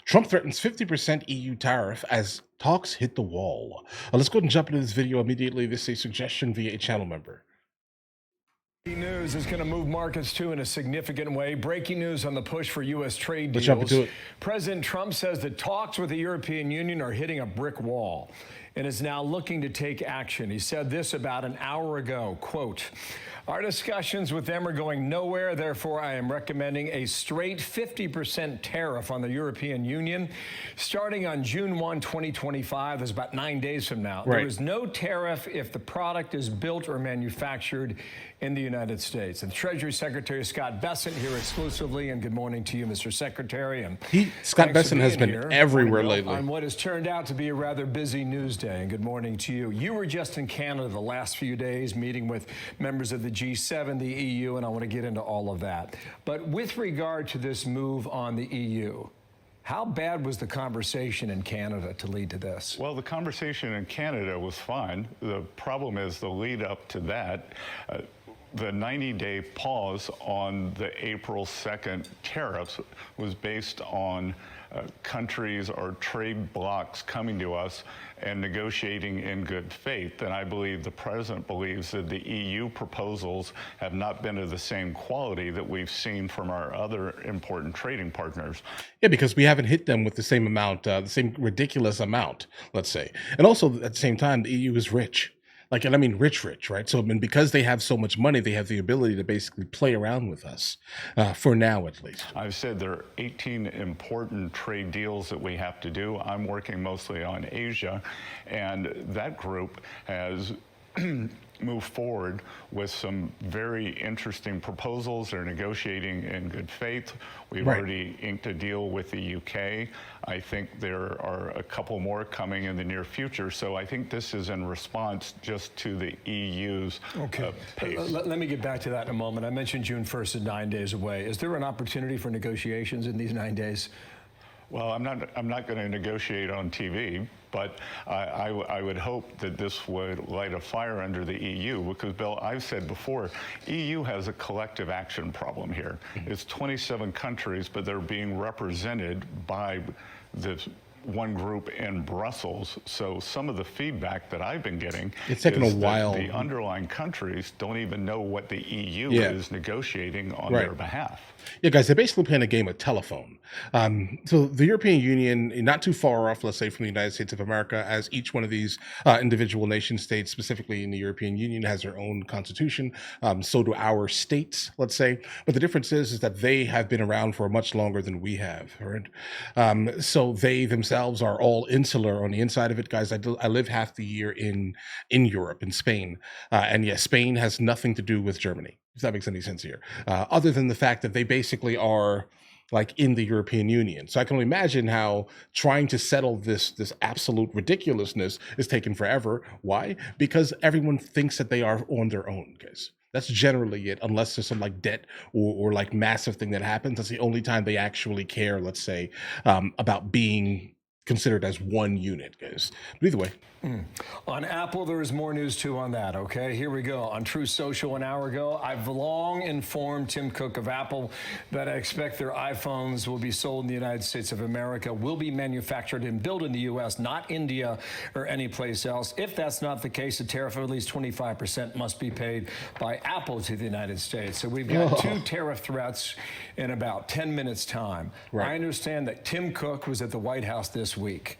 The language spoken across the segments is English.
Trump threatens 50% EU tariff as talks hit the wall. Let's go ahead and jump into this video immediately. This is a suggestion via a channel member. News is going to move markets too in a significant way. Breaking news on the push for U.S. trade Let's deals. jump into it. President Trump says that talks with the European Union are hitting a brick wall and is now looking to take action. He said this about an hour ago, quote, "Our discussions with them are going nowhere. Therefore, I am recommending a straight 50% tariff on the European Union starting on June 1, 2025. That's about 9 days from now. Right. There is no tariff if the product is built or manufactured in the United States." And Treasury Secretary Scott Bessent here exclusively. And good morning to you, Mr. Secretary. And Scott Bessent has been everywhere lately on what has turned out to be a rather busy news day. And good morning to you. You were just in Canada the last few days meeting with members of the G7, the EU, and I want to get into all of that. But with regard to this move on the EU, how bad was the conversation in Canada to lead to this? Well, the conversation in Canada was fine. The problem is the lead up to that. The 90-day pause on the April 2nd tariffs was based on countries or trade blocs coming to us and negotiating in good faith. And I believe the president believes that the EU proposals have not been of the same quality that we've seen from our other important trading partners. Yeah, because we haven't hit them with the same amount, the same ridiculous amount, let's say. And also at the same time, the EU is rich. Like, and I mean rich, right? So, I mean, because they have so much money, they have the ability to basically play around with us, for now at least. I've said there are 18 important trade deals that we have to do. I'm working mostly on Asia, and that group has move forward with some very interesting proposals. They're negotiating in good faith. We've already inked a deal with the UK. I think there are a couple more coming in the near future. So I think this is in response just to the EU's pace. Let me get back to that in a moment. I mentioned June 1st is 9 days away. Is there an opportunity for negotiations in these 9 days? Well, I'm not going to negotiate on TV, but I would hope that this would light a fire under the EU, because, Bill, I've said before, EU has a collective action problem here. It's 27 countries, but they're being represented by this one group in Brussels. So some of the feedback that I've been getting is that the underlying countries don't even know what the EU is negotiating on their behalf. Yeah, guys, they're basically playing a game of telephone. So the European Union, not too far off, let's say, from the United States of America, as each one of these individual nation states, specifically in the European Union, has their own constitution. So do our states, let's say. But the difference is that they have been around for much longer than we have. Right? So they themselves are all insular on the inside of it, guys. I live half the year in Europe, in Spain. And yes, Spain has nothing to do with Germany, if that makes any sense here, other than the fact that they basically are like in the European Union. So I can only imagine how trying to settle this absolute ridiculousness is taking forever. Why? Because everyone thinks that they are on their own, guys. That's generally it, unless there's some like debt or like massive thing that happens. That's the only time they actually care, let's say, about being considered as one unit, guys. But either way. On Apple, there is more news too on that, okay? Here we go. On Truth Social an hour ago, I've long informed Tim Cook of Apple that I expect their iPhones will be sold in the United States of America, will be manufactured and built in the U.S., not India or any place else. If that's not the case, a tariff of at least 25% must be paid by Apple to the United States. So we've got two tariff threats in about 10 minutes' time. I understand that Tim Cook was at the White House this week.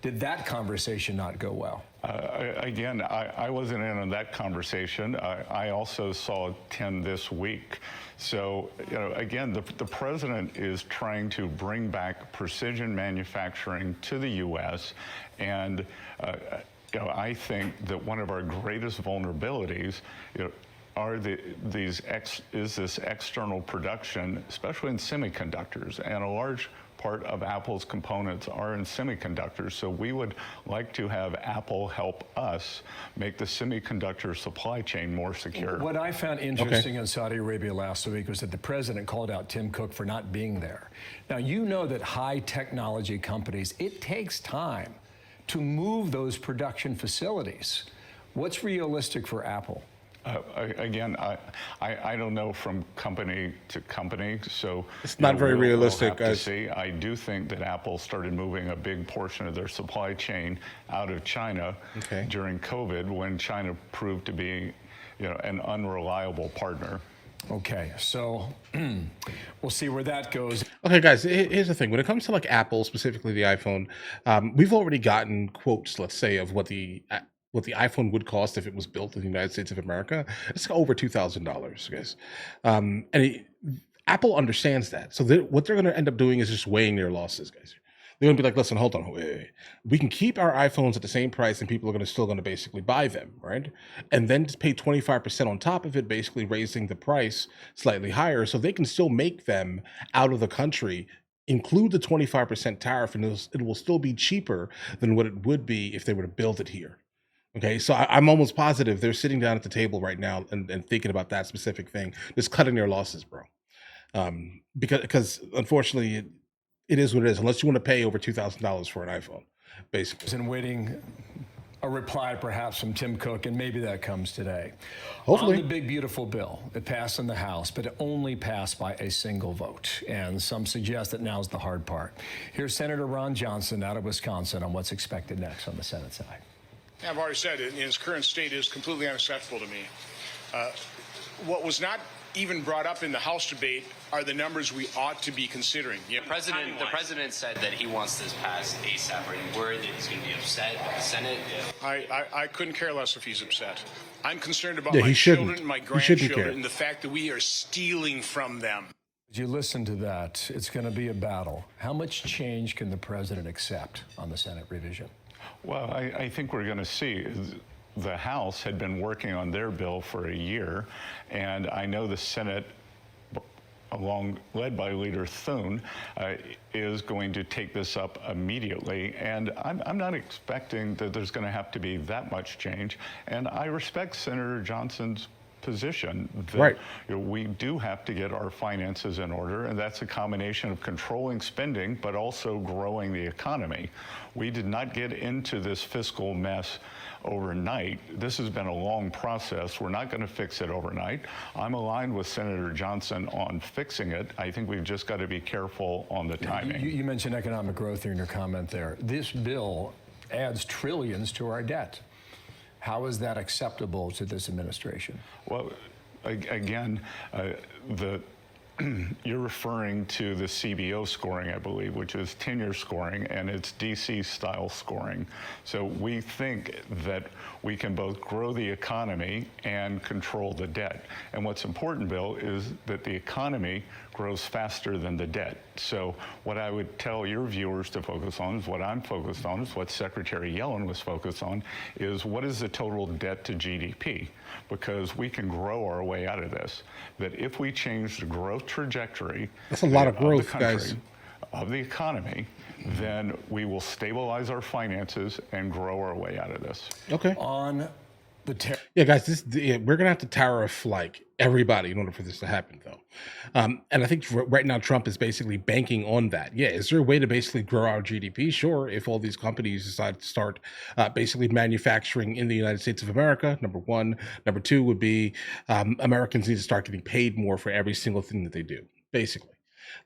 Did that conversation not go well? Again, I wasn't in on that conversation. I also saw 10 this week. So, again, the president is trying to bring back precision manufacturing to the U.S. And, I think that one of our greatest vulnerabilities, are this external production, especially in semiconductors, and a large part of Apple's components are in semiconductors. So we would like to have Apple help us make the semiconductor supply chain more secure. What I found interesting in Saudi Arabia last week was that the president called out Tim Cook for not being there. Now, you know that high technology companies, it takes time to move those production facilities. What's realistic for Apple? Again, I don't know from company to company, so It's not very realistic, we'll have to guys. see. I do think that Apple started moving a big portion of their supply chain out of China during COVID, when China proved to be, an unreliable partner. Okay, so we'll see where that goes. Okay, guys, here's the thing. When it comes to like Apple, specifically the iPhone, we've already gotten quotes, let's say, of what the iPhone would cost if it was built in the United States of America. It's over $2,000, guys. Apple understands that. So what they're going to end up doing is just weighing their losses, guys. They're going to be like, listen, hold on, wait. We can keep our iPhones at the same price, and people are still going to basically buy them, right? And then just pay 25% on top of it, basically raising the price slightly higher, so they can still make them out of the country. Include the 25% tariff, and it will still be cheaper than what it would be if they were to build it here. Okay, so I'm almost positive they're sitting down at the table right now and thinking about that specific thing, just cutting their losses, bro. Because unfortunately, it is what it is. Unless you want to pay over $2,000 for an iPhone, basically. And waiting a reply perhaps from Tim Cook, and maybe that comes today. Hopefully. On the big, beautiful bill, it passed in the House, but it only passed by a single vote. And some suggest that now's the hard part. Here's Senator Ron Johnson out of Wisconsin on what's expected next on the Senate side. I've already said it, in its current state is completely unacceptable to me. What was not even brought up in the House debate are the numbers we ought to be considering. The president said that he wants this passed ASAP. Are you worried that he's going to be upset with the Senate? I couldn't care less if he's upset. I'm concerned about Yeah, my he shouldn't. children, my He shouldn't grandchildren, care. and the fact that we are stealing from them. As you listen to that, it's going to be a battle. How much change can the president accept on the Senate revision? Well, I think we're going to see. The House had been working on their bill for a year, and I know the Senate, led by Leader Thune, is going to take this up immediately. And I'm not expecting that there's going to have to be that much change. And I respect Senator Johnson's position that we do have to get our finances in order, and that's a combination of controlling spending but also growing the economy. We did not get into this fiscal mess overnight. This has been a long process. We're not going to fix it overnight. I'm aligned with Senator Johnson on fixing it. I think we've just got to be careful on the timing. You mentioned economic growth in your comment there. This bill adds trillions to our debt. How is that acceptable to this administration? Well, again, you're referring to the CBO scoring, I believe, which is tenure scoring, and it's DC style scoring. So we think that we can both grow the economy and control the debt. And what's important, Bill, is that the economy grows faster than the debt. So what I would tell your viewers to focus on is what I'm focused on, is what Secretary Yellen was focused on, is what is the total debt to GDP? Because we can grow our way out of this. That if we change the growth trajectory, that's a lot of growth, guys, of the economy, then we will stabilize our finances and grow our way out of this. Okay. On the yeah, guys, we're gonna have to tariff like everybody in order for this to happen, though. And I think right now Trump is basically banking on that. Yeah, is there a way to basically grow our GDP? Sure, if all these companies decide to start basically manufacturing in the United States of America, number one. Number two would be Americans need to start getting paid more for every single thing that they do, basically.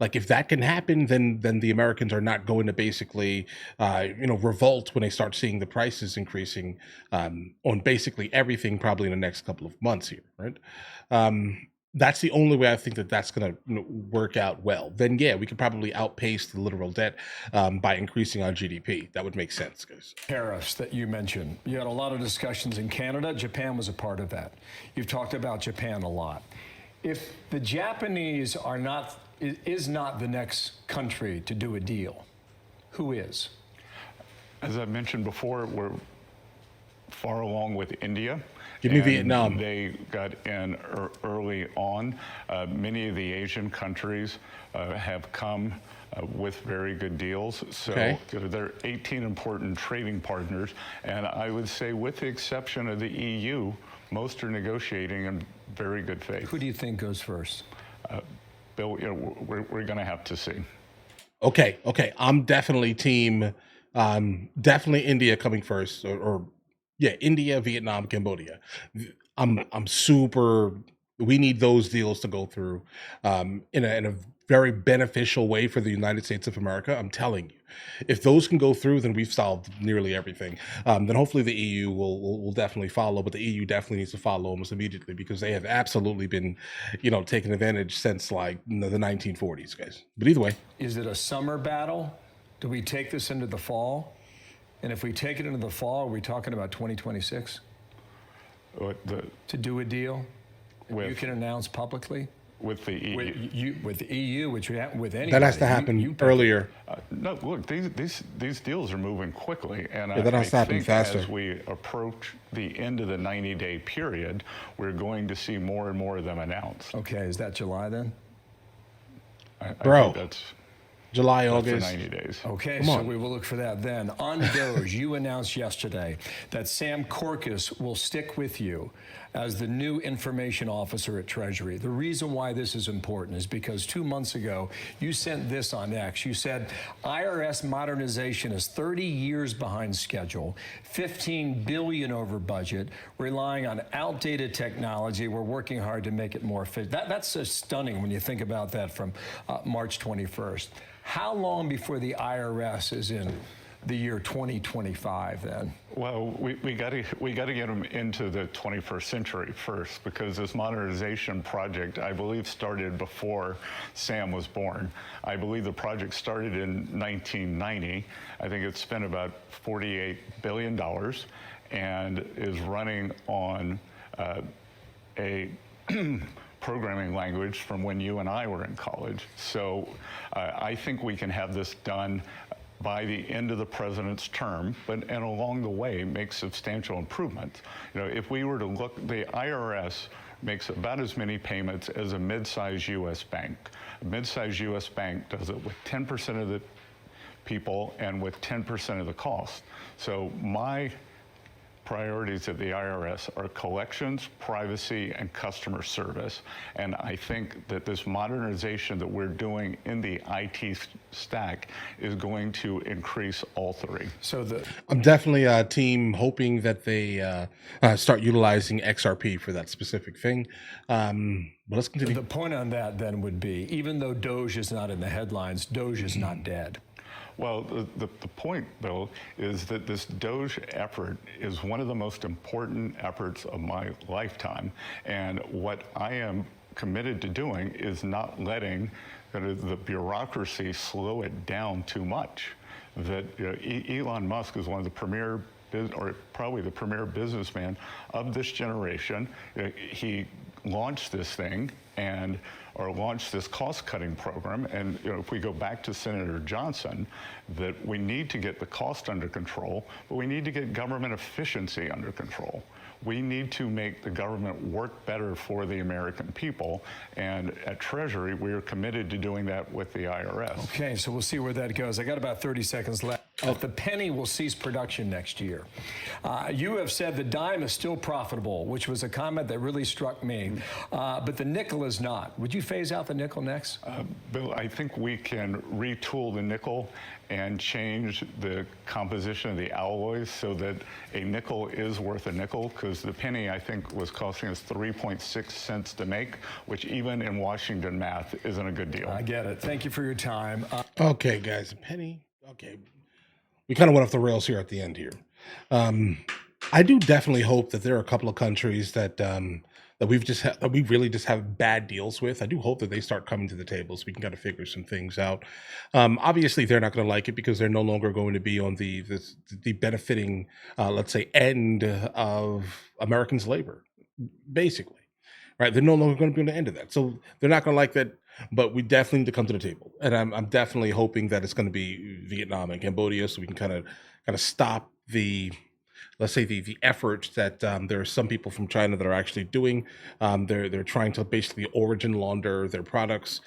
Like if that can happen, then the Americans are not going to basically, revolt when they start seeing the prices increasing on basically everything, probably in the next couple of months here, right? That's the only way I think that that's going to work out well. Then yeah, we could probably outpace the literal debt by increasing our GDP. That would make sense, guys. Tariffs that you mentioned, you had a lot of discussions in Canada. Japan was a part of that. You've talked about Japan a lot. If the Japanese is not the next country to do a deal, who is? As I mentioned before, we're far along with India. Give me Vietnam. They got in early on. Many of the Asian countries have come with very good deals. So there are 18 important trading partners. And I would say, with the exception of the EU, most are negotiating in very good faith. Who do you think goes first? Bill, we're going to have to see. Okay. I'm definitely team, definitely India coming first, or India, Vietnam, Cambodia. I'm super. We need those deals to go through in a very beneficial way for the United States of America. I'm telling you, if those can go through, then we've solved nearly everything. Then hopefully the EU will definitely follow, but the EU definitely needs to follow almost immediately because they have absolutely been, taking advantage since like the 1940s, guys. But either way, Is it a summer battle? Do we take this into the fall? And if we take it into the fall, are we talking about 2026 to do a deal? You can announce publicly with the EU. with the EU, which we have with anybody. that has to happen earlier. No, look, these deals are moving quickly, and that has to happen think faster. as we approach the end of the 90-day period, we're going to see more and more of them announced. Okay, is that July then? I Bro. think that's July, the August. 90 days. Okay, Come so on. we will look for that then. On Doge, you announced yesterday that Sam Korkus will stick with you as the new information officer at Treasury. The reason why this is important is because 2 months ago, you sent this on X. You said IRS modernization is 30 years behind schedule, 15 billion over budget, relying on outdated technology. We're working hard to make it more efficient. That's stunning when you think about that from March 21st. How long before the IRS is in the year 2025 then? Well, we got to get them into the 21st century first, because this modernization project, I believe, started before Sam was born. I believe the project started in 1990. I think it spent about $48 billion and is running on a programming language from when you and I were in college. So I think we can have this done by the end of the president's term, and along the way make substantial improvements. If we were to look, the IRS makes about as many payments as a mid-sized U.S. bank. A mid-sized U.S. bank does it with 10% of the people and with 10% of the cost. So my priorities at the IRS are collections, privacy, and customer service. And I think that this modernization that we're doing in the IT stack is going to increase all three. I'm definitely a team hoping that they start utilizing XRP for that specific thing. But let's continue. The point on that then would be, even though Doge is not in the headlines, Doge is not dead. Well, the point, Bill, is that this Doge effort is one of the most important efforts of my lifetime. And what I am committed to doing is not letting the bureaucracy slow it down too much. That Elon Musk is one of the premier, or probably the premier businessman of this generation. He launched this thing or launched this cost-cutting program. And if we go back to Senator Johnson, that we need to get the cost under control, but we need to get government efficiency under control. We need to make the government work better for the American people. And at Treasury, we are committed to doing that with the IRS. Okay, so we'll see where that goes. I got about 30 seconds left. The penny will cease production next year. You have said the dime is still profitable, which was a comment that really struck me. But the nickel is not. Would you phase out the nickel next? Bill, I think we can retool the nickel and change the composition of the alloys so that a nickel is worth a nickel, because the penny, I think, was costing us 3.6 cents to make, which even in Washington math isn't a good deal. I get it. Thank you for your time. Okay, guys, a penny. Okay. We kind of went off the rails here at the end here. I do definitely hope that there are a couple of countries that we really just have bad deals with. I do hope that they start coming to the table so we can kind of figure some things out. Obviously, they're not going to like it because they're no longer going to be on the benefiting, let's say, end of Americans' labor, basically. Right? They're no longer going to be on the end of that. So they're not going to like that. But we definitely need to come to the table, and I'm definitely hoping that it's going to be Vietnam and Cambodia, so we can kind of stop the, let's say, the efforts that there are some people from China that are actually doing. They're trying to basically origin launder their products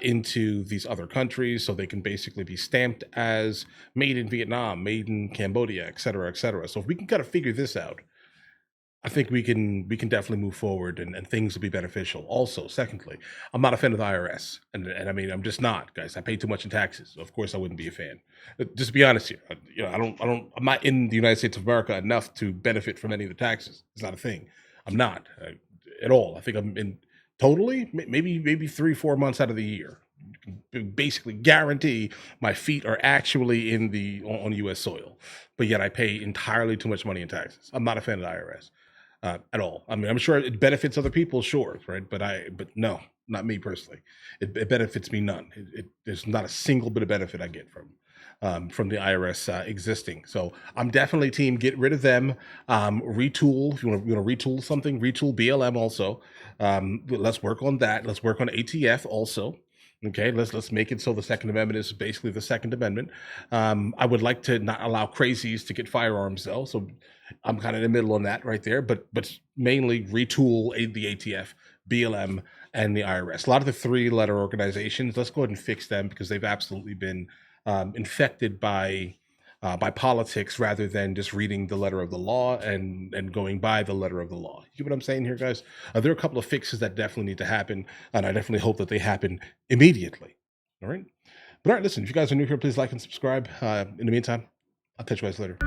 into these other countries, so they can basically be stamped as made in Vietnam, made in Cambodia, et cetera, et cetera. So if we can kind of figure this out, I think we can definitely move forward and things will be beneficial. Also, secondly, I'm not a fan of the IRS, and I mean I'm just not, guys. I pay too much in taxes, so of course I wouldn't be a fan. Just to be honest here, I'm not in the United States of America enough to benefit from any of the taxes. It's not a thing. I'm not at all. I think I'm in totally maybe 3-4 months out of the year. Basically guarantee my feet are actually in the on U.S. soil, but yet I pay entirely too much money in taxes. I'm not a fan of the IRS at all. I mean, I'm sure it benefits other people, sure, right? But no, not me personally. It benefits me none. There's not a single bit of benefit I get from the IRS existing. So I'm definitely team get rid of them. Retool. If you want to retool something, retool BLM also. Let's work on that. Let's work on ATF also. Okay, let's make it so the Second Amendment is basically the Second Amendment. I would like to not allow crazies to get firearms though, so I'm kind of in the middle on that right there. But mainly retool the ATF, BLM, and the IRS. A lot of the three-letter organizations, let's go ahead and fix them because they've absolutely been infected by politics rather than just reading the letter of the law and going by the letter of the law. You get what I'm saying here, guys? There are a couple of fixes that definitely need to happen, and I definitely hope that they happen immediately. All right? But all right, listen, if you guys are new here, please like and subscribe. In the meantime, I'll catch you guys later.